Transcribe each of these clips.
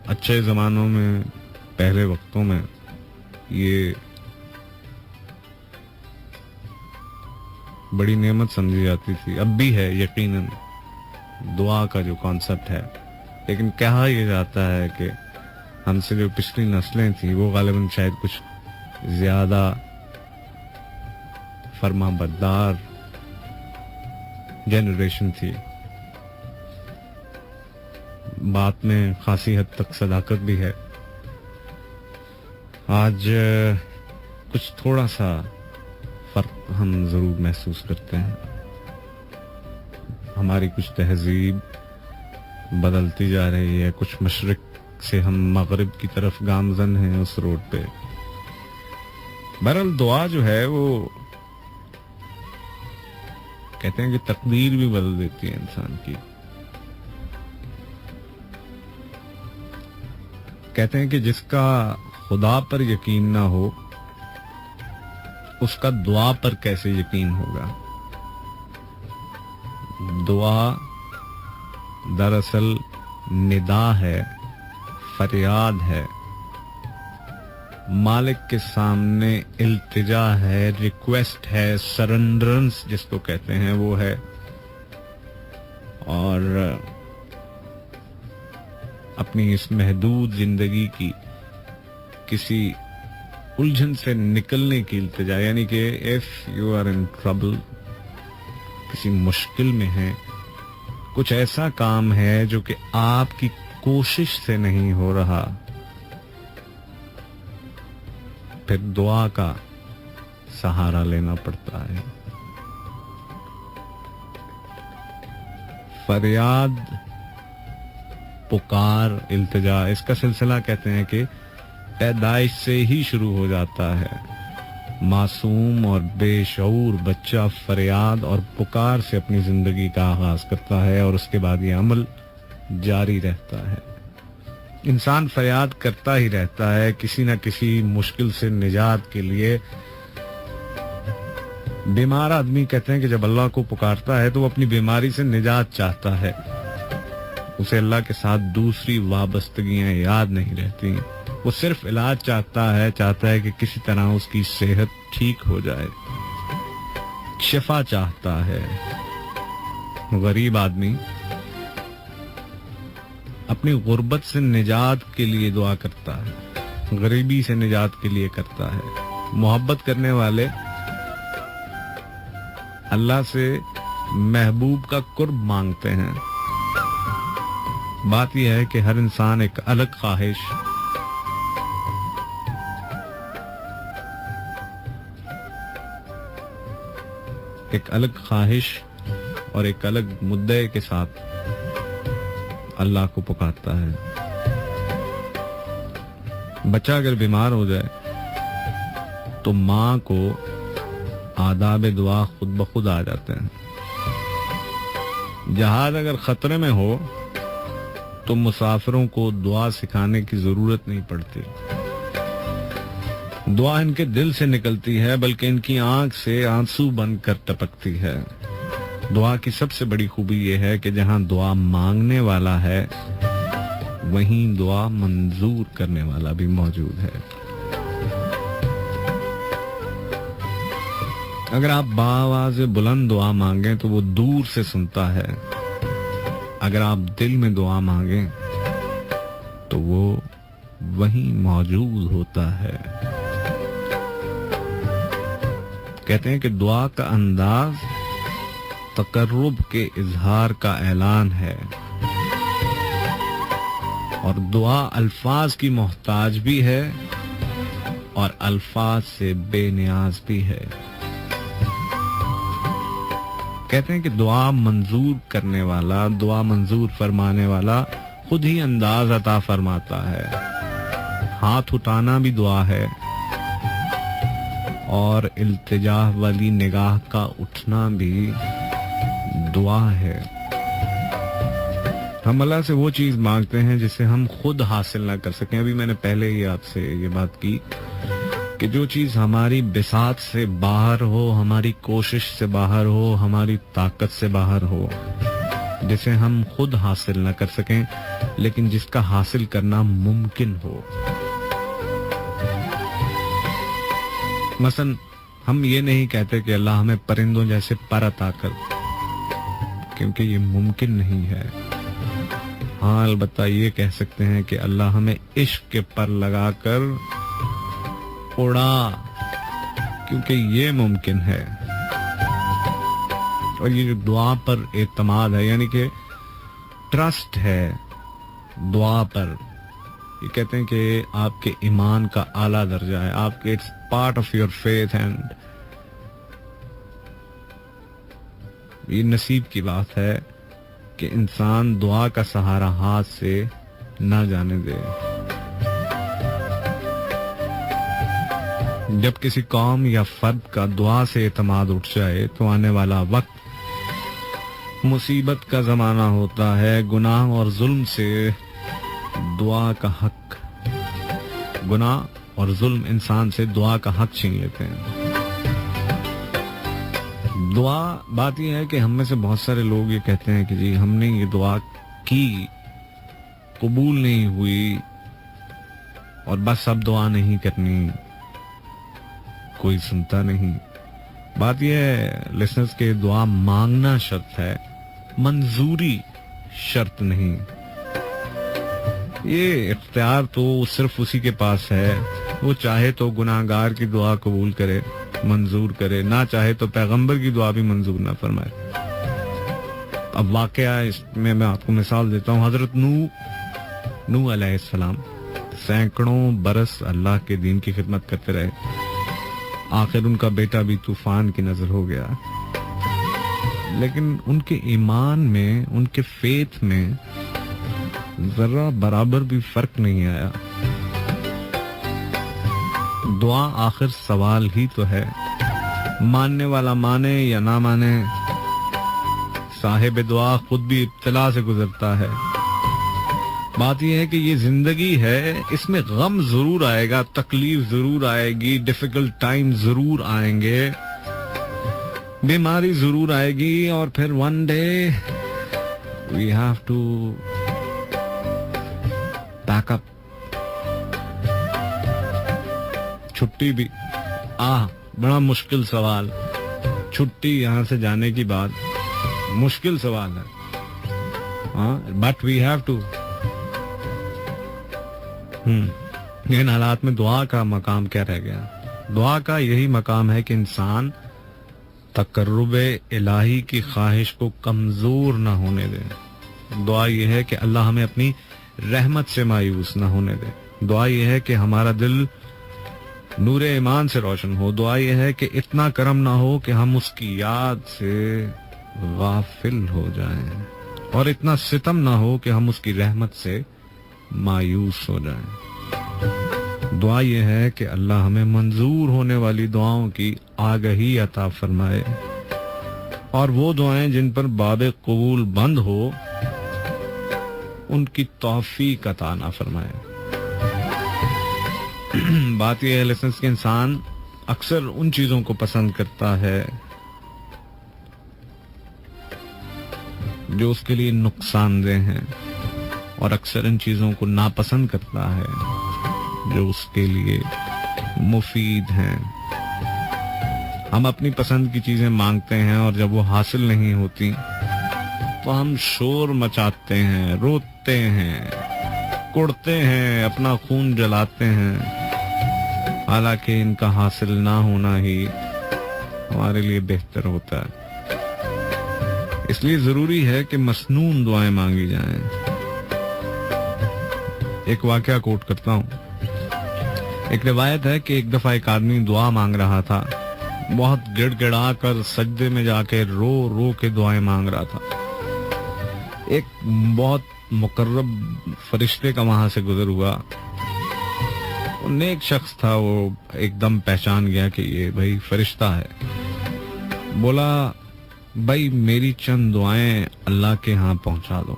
اچھے زمانوں میں، پہلے وقتوں میں یہ بڑی نعمت سمجھی جاتی تھی، اب بھی ہے یقیناً دعا کا جو کانسیپٹ ہے، لیکن کہا یہ جاتا ہے کہ ہم سے جو پچھلی نسلیں تھیں وہ غالباً شاید کچھ زیادہ فرما بردار جنریشن تھی. بات میں خاصی حد تک صداقت بھی ہے. آج کچھ تھوڑا سا فرق ہم ضرور محسوس کرتے ہیں. ہماری کچھ تہذیب بدلتی جا رہی ہے، کچھ مشرق سے ہم مغرب کی طرف گامزن ہیں اس روڈ پہ. بہرحال دعا جو ہے وہ کہتے ہیں کہ تقدیر بھی بدل دیتی ہے انسان کی. کہتے ہیں کہ جس کا خدا پر یقین نہ ہو اس کا دعا پر کیسے یقین ہوگا. دعا دراصل ندا ہے، فریاد ہے، مالک کے سامنے التجا ہے، ریکویسٹ ہے، سرنڈرنس جس کو کہتے ہیں وہ ہے. اور اپنی اس محدود زندگی کی کسی الجھن سے نکلنے کی التجا، یعنی کہ if you are in trouble، کسی مشکل میں ہے، کچھ ایسا کام ہے جو کہ آپ کی کوشش سے نہیں ہو رہا، پھر دعا کا سہارا لینا پڑتا ہے. فریاد، پکار، التجا، اس کا سلسلہ کہتے ہیں کہ پیدائش سے ہی شروع ہو جاتا ہے. معصوم اور بے شعور بچہ فریاد اور پکار سے اپنی زندگی کا آغاز کرتا ہے اور اس کے بعد یہ عمل جاری رہتا ہے. انسان فریاد کرتا ہی رہتا ہے کسی نہ کسی مشکل سے نجات کے لیے. بیمار آدمی کہتے ہیں کہ جب اللہ کو پکارتا ہے تو وہ اپنی بیماری سے نجات چاہتا ہے، اسے اللہ کے ساتھ دوسری وابستگیاں یاد نہیں رہتی. وہ صرف علاج چاہتا ہے کہ کسی طرح اس کی صحت ٹھیک ہو جائے، شفا چاہتا ہے. غریب آدمی اپنی غربت سے نجات کے لیے دعا کرتا ہے، غریبی سے نجات کے لیے کرتا ہے. محبت کرنے والے اللہ سے محبوب کا قرب مانگتے ہیں. بات یہ ہے کہ ہر انسان ایک الگ خواہش اور ایک الگ مدعے کے ساتھ اللہ کو پکارتا ہے. بچہ اگر بیمار ہو جائے تو ماں کو آداب دعا خود بخود آ جاتے ہیں. جہاز اگر خطرے میں ہو تو مسافروں کو دعا سکھانے کی ضرورت نہیں پڑتی. دعا ان کے دل سے نکلتی ہے بلکہ ان کی آنکھ سے آنسو بن کر ٹپکتی ہے. دعا کی سب سے بڑی خوبی یہ ہے کہ جہاں دعا مانگنے والا ہے وہیں دعا منظور کرنے والا بھی موجود ہے. اگر آپ بآواز بلند دعا مانگیں تو وہ دور سے سنتا ہے، اگر آپ دل میں دعا مانگیں تو وہ وہیں موجود ہوتا ہے. کہتے ہیں کہ دعا کا انداز تقرب کے اظہار کا اعلان ہے، اور دعا الفاظ کی محتاج بھی ہے اور الفاظ سے بے نیاز بھی ہے. کہتے ہیں کہ دعا منظور کرنے والا، دعا منظور فرمانے والا خود ہی انداز عطا فرماتا ہے. ہاتھ اٹھانا بھی دعا ہے اور التجا والی نگاہ کا اٹھنا بھی دعا ہے. ہم اللہ سے وہ چیز مانگتے ہیں جسے ہم خود حاصل نہ کر سکیں. ابھی میں نے پہلے ہی آپ سے یہ بات کی کہ جو چیز ہماری بساط سے باہر ہو، ہماری کوشش سے باہر ہو، ہماری طاقت سے باہر ہو، جسے ہم خود حاصل نہ کر سکیں لیکن جس کا حاصل کرنا ممکن ہو. مثلا ہم یہ نہیں کہتے کہ اللہ ہمیں پرندوں جیسے پر عطا کر، کیونکہ یہ ممکن نہیں ہے. ہاں البتہ یہ کہہ سکتے ہیں کہ اللہ ہمیں عشق کے پر لگا کر اڑا، کیونکہ یہ ممکن ہے. اور یہ جو دعا پر اعتماد ہے، یعنی کہ ٹرسٹ ہے دعا پر، یہ کہتے ہیں کہ آپ کے ایمان کا اعلیٰ درجہ ہے، آپ کے it's part of your faith. And یہ نصیب کی بات ہے کہ انسان دعا کا سہارا ہاتھ سے نہ جانے دے. جب کسی قوم یا فرد کا دعا سے اعتماد اٹھ جائے تو آنے والا وقت مصیبت کا زمانہ ہوتا ہے. گناہ اور ظلم سے دعا کا حق، گناہ اور ظلم انسان سے دعا کا حق چھین لیتے ہیں. دعا، بات یہ ہے کہ ہم میں سے بہت سارے لوگ یہ کہتے ہیں کہ جی ہم نے یہ دعا کی، قبول نہیں ہوئی، اور بس اب دعا نہیں کرنی، کوئی سنتا نہیں. بات یہ ہے لسنرز کے دعا مانگنا شرط ہے، منظوری شرط نہیں. یہ اختیار تو صرف اسی کے پاس ہے، وہ چاہے تو گناہگار کی دعا قبول کرے، منظور کرے، نہ چاہے تو پیغمبر کی دعا بھی منظور نہ فرمائے. اب واقعہ اس میں آپ کو مثال دیتا ہوں. حضرت نوح علیہ السلام سینکڑوں برس اللہ کے دین کی خدمت کرتے رہے. آخر ان کا بیٹا بھی طوفان کی نظر ہو گیا، لیکن ان کے ایمان میں، ان کے فیتھ میں ذرہ برابر بھی فرق نہیں آیا. دعا آخر سوال ہی تو ہے، ماننے والا مانے یا نہ مانے، صاحب دعا خود بھی ابتلا سے گزرتا ہے. بات یہ ہے کہ یہ زندگی ہے، اس میں غم ضرور آئے گا، تکلیف ضرور آئے گی، ڈیفیکلٹ ٹائم ضرور آئیں گے، بیماری ضرور آئے گی، اور پھر one day we have to pack up. چھٹی بھی بڑا مشکل سوال، چھٹی یہاں سے جانے کی بات مشکل سوال ہے، بٹ وی ہیو ٹو. ان حالات میں دعا کا مقام کیا رہ گیا؟ دعا کا یہی مقام ہے کہ انسان تقرب الہی کی خواہش کو کمزور نہ ہونے دے. دعا یہ ہے کہ اللہ ہمیں اپنی رحمت سے مایوس نہ ہونے دے. دعا یہ ہے کہ ہمارا دل نور ایمان سے روشن ہو. دعا یہ ہے کہ اتنا کرم نہ ہو کہ ہم اس کی یاد سے غافل ہو جائیں، اور اتنا ستم نہ ہو کہ ہم اس کی رحمت سے مایوس ہو جائیں. دعا یہ ہے کہ اللہ ہمیں منظور ہونے والی دعاؤں کی آگہی عطا فرمائے، اور وہ دعائیں جن پر باب قبول بند ہو ان کی توفیق عطا نہ فرمائے. بات یہ ہے لسنس کہ انسان اکثر ان چیزوں کو پسند کرتا ہے جو اس کے لیے نقصان دہ ہیں، اور اکثر ان چیزوں کو ناپسند کرتا ہے جو اس کے لیے مفید ہیں. ہم اپنی پسند کی چیزیں مانگتے ہیں، اور جب وہ حاصل نہیں ہوتی تو ہم شور مچاتے ہیں، روتے ہیں، کڑتے ہیں، اپنا خون جلاتے ہیں، حالانکہ ان کا حاصل نہ ہونا ہی ہمارے لیے بہتر ہوتا ہے. اس لیے ضروری ہے کہ مسنون دعائیں مانگی جائیں. ایک واقعہ کوٹ کرتا ہوں. ایک روایت ہے کہ ایک دفعہ ایک آدمی دعا مانگ رہا تھا، بہت گڑ گڑا کر سجدے میں جا کے رو رو کے دعائیں مانگ رہا تھا. ایک بہت مقرب فرشتے کا وہاں سے گزر ہوا. نیک شخص تھا، وہ ایک دم پہچان گیا کہ یہ بھائی فرشتہ ہے. بولا بھائی میری چند دعائیں اللہ کے ہاں پہنچا دو.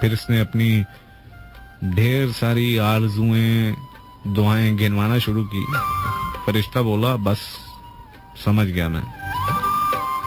پھر اس نے اپنی ڈھیر ساری آرزویں، دعائیں گنوانا شروع کی. فرشتہ بولا بس سمجھ گیا میں.